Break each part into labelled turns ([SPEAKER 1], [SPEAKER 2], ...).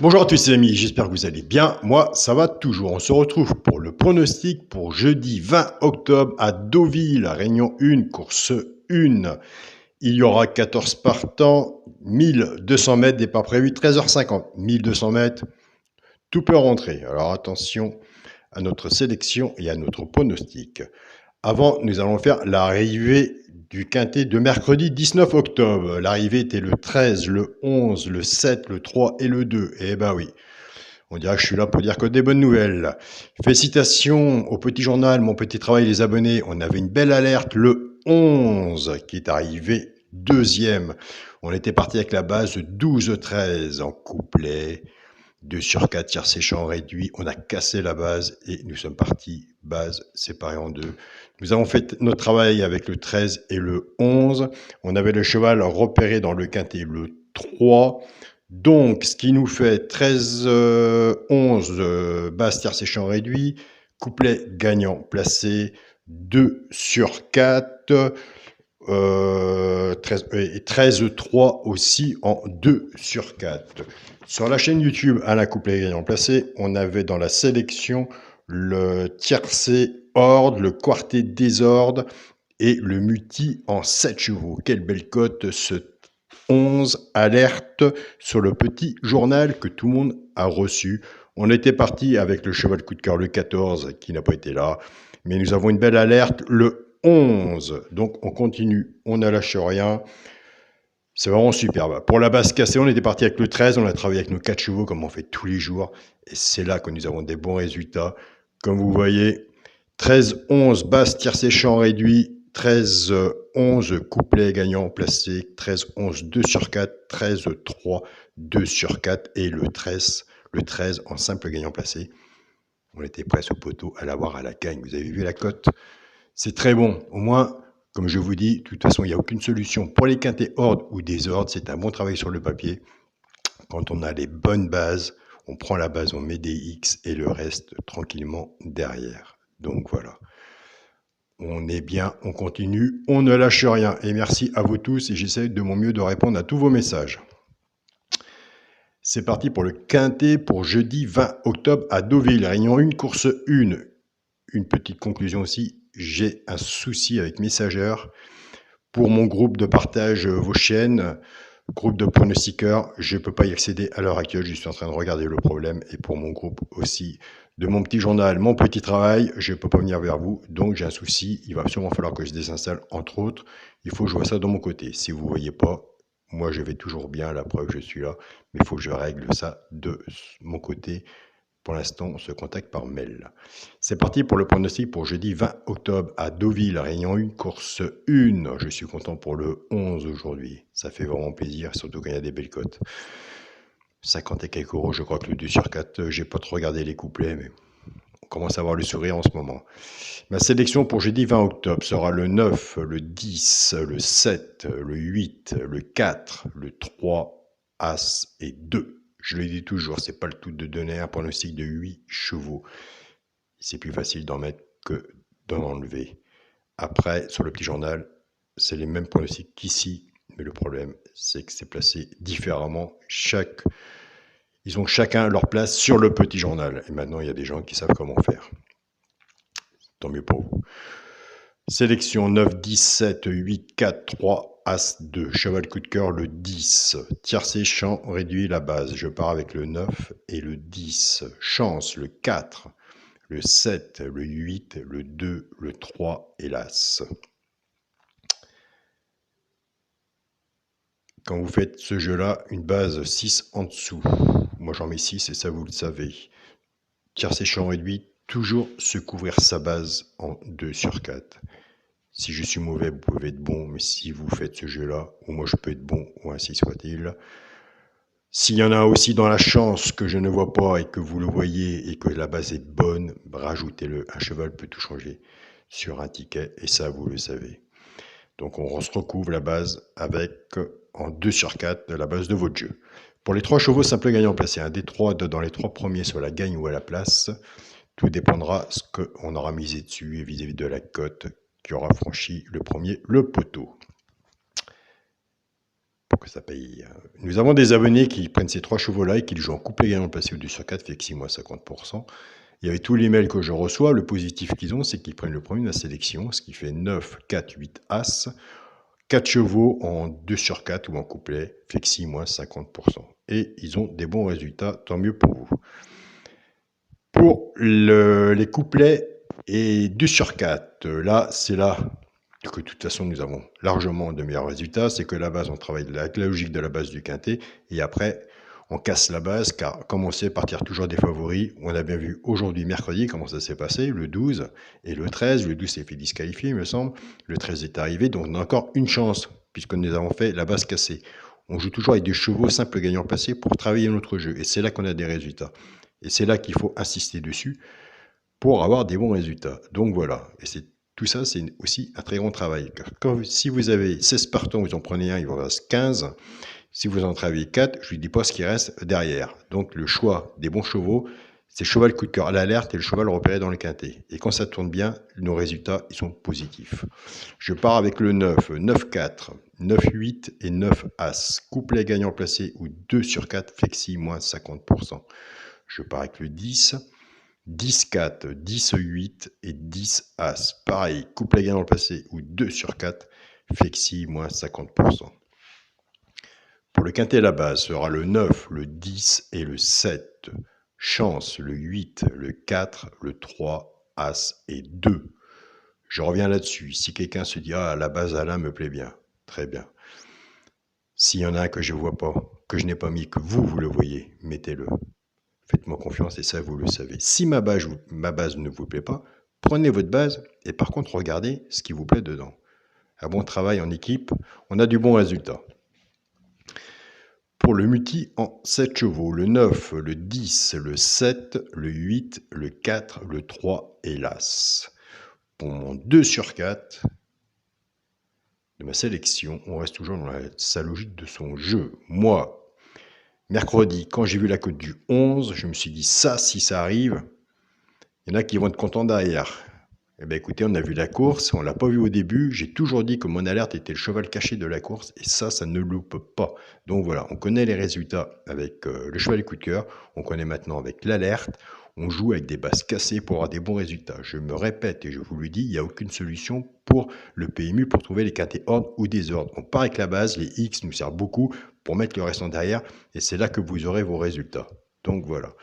[SPEAKER 1] Bonjour à tous les amis, j'espère que vous allez bien. Moi, ça va toujours. On se retrouve pour le pronostic pour jeudi 20 octobre à Deauville, Réunion 1, course 1. Il y aura 14 partants, 1200 mètres, départ prévu 13h50. 1200 mètres, tout peut rentrer. Alors attention à notre sélection et à notre pronostic. Avant, nous allons faire l'arrivée du quintet de mercredi 19 octobre. L'arrivée était le 13, le 11, le 7, le 3 et le 2. Eh ben oui. On dirait que je suis là pour dire que des bonnes nouvelles. Félicitations au petit journal, mon petit travail, les abonnés. On avait une belle alerte, le 11, qui est arrivé deuxième. On était parti avec la base 12-13 en couplet. 2 sur 4, tiers séchant réduit. On a cassé la base et nous sommes partis, base séparée en deux. Nous avons fait notre travail avec le 13 et le 11. On avait le cheval repéré dans le quintet, le 3. Donc, ce qui nous fait 13, 11, basse tierce séchant réduit, couplet gagnant placé, 2 sur 4, 13, et 13-3 aussi en 2 sur 4. Sur la chaîne YouTube Alain Couplet gagnant placé, on avait dans la sélection le tiercé ordre, le quartet désordre et le muti en 7 chevaux. Quelle belle cote, ce 11 alerte sur le petit journal que tout le monde a reçu. On était parti avec le cheval coup de cœur, le 14, qui n'a pas été là. Mais nous avons une belle alerte, le 11. Donc on continue, on ne lâche rien. C'est vraiment superbe. Pour la base cassée, on était parti avec le 13. On a travaillé avec nos 4 chevaux comme on fait tous les jours. Et c'est là que nous avons des bons résultats. Comme vous voyez, 13-11, basse tiercé champ réduit. 13-11, couplet gagnant placé, 13-11, 2 sur 4, 13-3, 2 sur 4 et le 13 en simple gagnant placé. On était presque au poteau à l'avoir à la gagne. Vous avez vu la cote? C'est très bon. Au moins, comme je vous dis, de toute façon, il n'y a aucune solution. Pour les quintés ordre ou désordre, c'est un bon travail sur le papier. Quand on a les bonnes bases, on prend la base, on met des X et le reste tranquillement derrière. Donc voilà. On est bien, on continue, on ne lâche rien. Et merci à vous tous et j'essaie de mon mieux de répondre à tous vos messages. C'est parti pour le quintet pour jeudi 20 octobre à Deauville. Réunion 1, course 1. Une petite conclusion aussi, j'ai un souci avec Messenger. Pour mon groupe de partage vos chaînes, groupe de pronostiqueurs, je ne peux pas y accéder à l'heure actuelle, je suis en train de regarder le problème. Et pour mon groupe aussi, de mon petit journal, mon petit travail, je ne peux pas venir vers vous. Donc j'ai un souci, il va absolument falloir que je désinstalle, entre autres. Il faut que je vois ça de mon côté. Si vous ne voyez pas, moi je vais toujours bien, la preuve je suis là. Mais il faut que je règle ça de mon côté. Pour l'instant, on se contacte par mail. C'est parti pour le pronostic pour jeudi 20 octobre à Deauville, Réunion 1, course 1. Je suis content pour le 11 aujourd'hui. Ça fait vraiment plaisir, surtout quand il y a des belles cotes. 50 et quelques euros, je crois que le 2 sur 4, j'ai pas trop regardé les couplets, mais on commence à avoir le sourire en ce moment. Ma sélection pour jeudi 20 octobre sera le 9, le 10, le 7, le 8, le 4, le 3, As et 2. Je le dis toujours, c'est pas le tout de donner un pronostic de 8 chevaux. C'est plus facile d'en mettre que d'en enlever. Après, sur le petit journal, c'est les mêmes pronostics qu'ici, mais le problème, c'est que c'est placé différemment. Ils ont chacun leur place sur le petit journal. Et maintenant, il y a des gens qui savent comment faire. Tant mieux pour vous. Sélection 9, 10, 7, 8, 4, 3, As 2. Cheval coup de cœur, le 10. Tiercé champ réduit la base. Je pars avec le 9 et le 10. Chance, le 4, le 7, le 8, le 2, le 3 et l'As. Quand vous faites ce jeu-là, une base 6 en dessous. Moi j'en mets 6 et ça vous le savez. Tiercé champ réduit, toujours se couvrir sa base en 2 sur 4. Si je suis mauvais, vous pouvez être bon, mais si vous faites ce jeu-là, ou moi je peux être bon, ou ainsi soit-il. S'il y en a aussi dans la chance que je ne vois pas et que vous le voyez et que la base est bonne, rajoutez-le. Un cheval peut tout changer sur un ticket et ça, vous le savez. Donc on se recouvre la base avec en 2 sur 4 de la base de votre jeu. Pour les 3 chevaux simples gagnants placés, un des 3 dans les 3 premiers sur la gagne ou à la place, tout dépendra ce qu'on aura misé dessus et vis-à-vis de la cote qui aura franchi le premier, le poteau. donc ça paye. Nous avons des abonnés qui prennent ces 3 chevaux-là et qui les jouent en couplet gagnant placé ou 2 sur 4, fait que 6 mois 50%. Et avec tous les mails que je reçois, le positif qu'ils ont, c'est qu'ils prennent le premier de la sélection, ce qui fait 9, 4, 8, As, 4 chevaux en 2 sur 4 ou en couplet, fait que 6 mois 50%. Et ils ont des bons résultats, tant mieux pour vous. Pour les couplets et 2 sur 4, là, c'est là que de toute façon nous avons largement de meilleurs résultats. C'est que la base, on travaille avec la logique de la base du quintet, et après, on casse la base, car comme on sait partir toujours des favoris, on a bien vu aujourd'hui, mercredi, comment ça s'est passé, le 12 et le 13. Le 12 s'est fait disqualifier, il me semble. Le 13 est arrivé, donc on a encore une chance, puisque nous avons fait la base cassée. On joue toujours avec des chevaux simples gagnants placés pour travailler notre jeu, et c'est là qu'on a des résultats. Et c'est là qu'il faut insister dessus pour avoir des bons résultats. Donc voilà, et tout ça, c'est aussi un très grand travail. Si vous avez 16 partants, vous en prenez un, il vous reste 15. Si vous en travaillez 4, je ne vous dis pas ce qui reste derrière. Donc le choix des bons chevaux, c'est le cheval coup de cœur à l'alerte et le cheval repéré dans le quintet. Et quand ça tourne bien, nos résultats, ils sont positifs. Je pars avec le 9, 9-4, 9-8 et 9 As. Couplet gagnant placé ou 2 sur 4, flexi, moins 50%. Je pars avec le 10, 10-4, 10-8 et 10 As. Pareil, couplet gagnant placé ou 2 sur 4, flexi, moins 50%. Pour le quintet, la base sera le 9, le 10 et le 7. Chance, le 8, le 4, le 3, As et 2. Je reviens là-dessus. Si quelqu'un se dit « Ah, la base Alain me plaît bien », très bien. S'il y en a un que je ne vois pas, que je n'ai pas mis, que vous le voyez, mettez-le. Faites-moi confiance et ça, vous le savez. Si ma base ne vous plaît pas, prenez votre base et par contre, regardez ce qui vous plaît dedans. Un bon travail en équipe, on a du bon résultat. Pour le multi en 7 chevaux, le 9, le 10, le 7, le 8, le 4, le 3 et l'As. Pour mon 2 sur 4 de ma sélection, on reste toujours dans sa logique de son jeu. Moi, mercredi, quand j'ai vu la cote du 11, je me suis dit, ça, si ça arrive, il y en a qui vont être contents derrière. Eh bien écoutez, on a vu la course, on ne l'a pas vu au début. J'ai toujours dit que mon alerte était le cheval caché de la course, et ça ne loupe pas. Donc voilà, on connaît les résultats avec le cheval coup de cœur, on connaît maintenant avec l'alerte. On joue avec des bases cassées pour avoir des bons résultats. Je me répète et je vous le dis, il n'y a aucune solution pour le PMU pour trouver les quintés ordres ou désordres. On part avec la base, les X nous servent beaucoup pour mettre le restant derrière, et c'est là que vous aurez vos résultats. Donc voilà.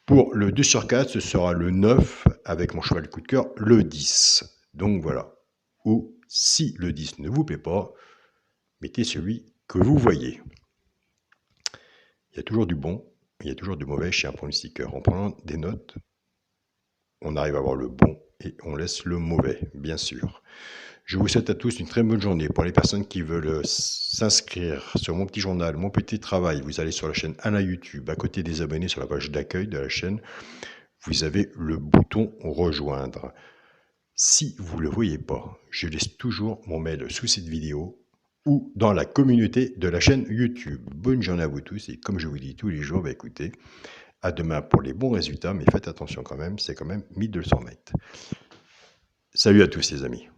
[SPEAKER 1] Pour le 2 sur 4, ce sera le 9 avec mon cheval coup de cœur, le 10. Donc voilà. Ou si le 10 ne vous plaît pas, mettez celui que vous voyez. Il y a toujours du bon, il y a toujours du mauvais chez un pronostiqueur. En prenant des notes, on arrive à voir le bon et on laisse le mauvais, bien sûr. Je vous souhaite à tous une très bonne journée. Pour les personnes qui veulent s'inscrire sur mon petit journal, mon petit travail, vous allez sur la chaîne Alain YouTube, à côté des abonnés, sur la page d'accueil de la chaîne, vous avez le bouton rejoindre. Si vous ne le voyez pas, je laisse toujours mon mail sous cette vidéo ou dans la communauté de la chaîne YouTube. Bonne journée à vous tous et comme je vous dis tous les jours, écoutez, à demain pour les bons résultats, mais faites attention quand même, c'est quand même 1200 mètres. Salut à tous les amis.